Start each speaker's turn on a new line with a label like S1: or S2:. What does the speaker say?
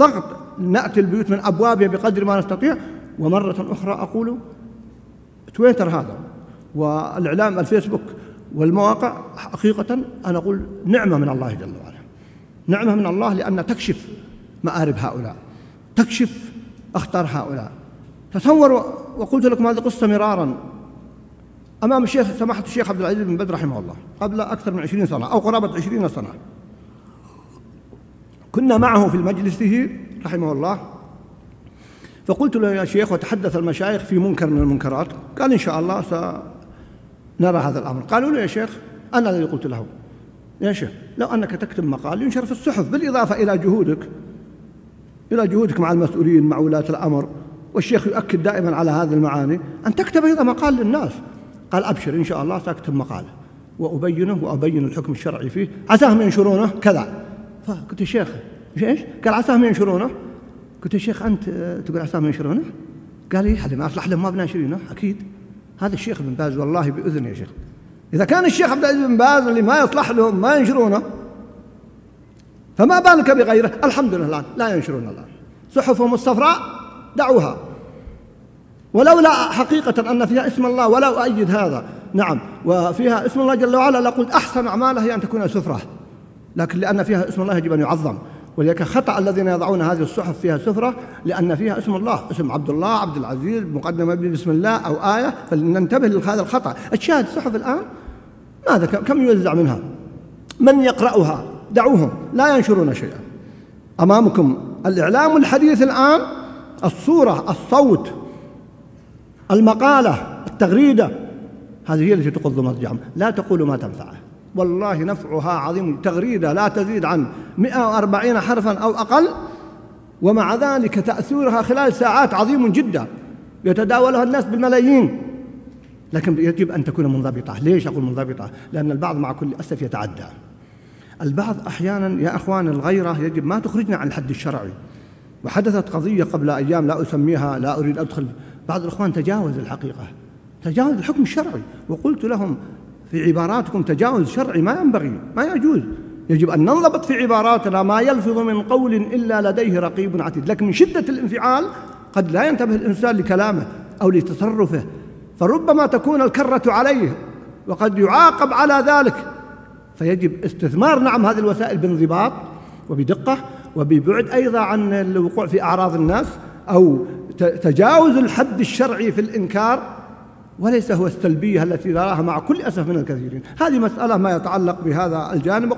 S1: الضغط نأتي البيوت من أبوابها بقدر ما نستطيع. ومرة أخرى أقول تويتر هذا والإعلام الفيسبوك والمواقع حقيقة أنا أقول نعمة من الله جل وعلا، نعمة من الله، لأن تكشف مآرب هؤلاء، تكشف أخطار هؤلاء. تصوروا، وقلت لكم هذه القصة مرارا أمام الشيخ سماحة الشيخ عبد العزيز بن باز رحمه الله قبل أكثر من 20 سنة أو قرابة 20 سنة. كنا معه في مجلسه رحمه الله، فقلت له يا شيخ، وتحدث المشايخ في منكر من المنكرات، قال إن شاء الله سنرى هذا الأمر. قالوا له يا شيخ، أنا الذي قلت له يا شيخ لو أنك تكتب مقال ينشر في الصحف، بالإضافة إلى جهودك مع المسؤولين مع ولاة الأمر، والشيخ يؤكد دائما على هذه المعاني، أن تكتب أيضا مقال للناس. قال أبشر إن شاء الله سأكتب مقال وأبينه وأبين الحكم الشرعي فيه، عساهم ينشرونه كذا. فقلت يا شيخ إيش؟ قال عساهم ينشرونه. قلت يا شيخ أنت تقول عساهم ينشرونه؟ قال لي هذا ما أصلح لهم ما بناشرينه أكيد. هذا الشيخ بن باز والله بأذن يا شيخ، إذا كان الشيخ عبد العزيز بن باز اللي ما يصلح لهم ما ينشرونه، فما بالك بغيره. الحمد لله الآن لا ينشرون، الآن صحفهم الصفراء دعوها، ولولا حقيقة أن فيها اسم الله، ولا أؤيد هذا، نعم، وفيها اسم الله جل وعلا، لقلت أحسن أعمالها هي أن تكون سفرة، لكن لأن فيها اسم الله يجب أن يعظم. ولذلك خطأ الذين يضعون هذه الصحف فيها سفرة، لأن فيها اسم الله، اسم عبد الله عبد العزيز مقدمة بسم الله أو آية، فلننتبه لهذا الخطأ. الشاهد الصحف الآن ماذا كم يوزع منها؟ من يقرأها؟ دعوهم لا ينشرون شيئا. أمامكم الإعلام الحديث الآن، الصورة، الصوت، المقالة، التغريدة، هذه هي التي تقض مضجعهم. لا تقولوا ما تنفعه، والله نفعها عظيم. تغريدة لا تزيد عن 140 حرفا أو أقل، ومع ذلك تأثيرها خلال ساعات عظيم جدا، يتداولها الناس بالملايين، لكن يجب أن تكون منضبطة. ليش أقول منضبطة؟ لأن البعض مع كل أسف يتعدى. البعض أحيانا يا أخوان الغيرة يجب ما تخرجنا عن الحد الشرعي. وحدثت قضية قبل أيام لا أسميها، لا أريد أدخل، بعض الإخوان تجاوز الحقيقة، تجاوز الحكم الشرعي، وقلت لهم في عباراتكم تجاوز شرعي ما ينبغي، ما يجوز، يجب أن ننضبط في عباراتنا. ما يلفظ من قول إلا لديه رقيب عتيد. لكن من شدة الانفعال قد لا ينتبه الإنسان لكلامه أو لتصرفه، فربما تكون الكرة عليه وقد يعاقب على ذلك. فيجب استثمار نعم هذه الوسائل بانضباط وبدقة وببعد أيضا عن الوقوع في أعراض الناس أو تجاوز الحد الشرعي في الإنكار، وليس هو السلبية التي نراها مع كل أسف من الكثيرين. هذه مسألة ما يتعلق بهذا الجانب.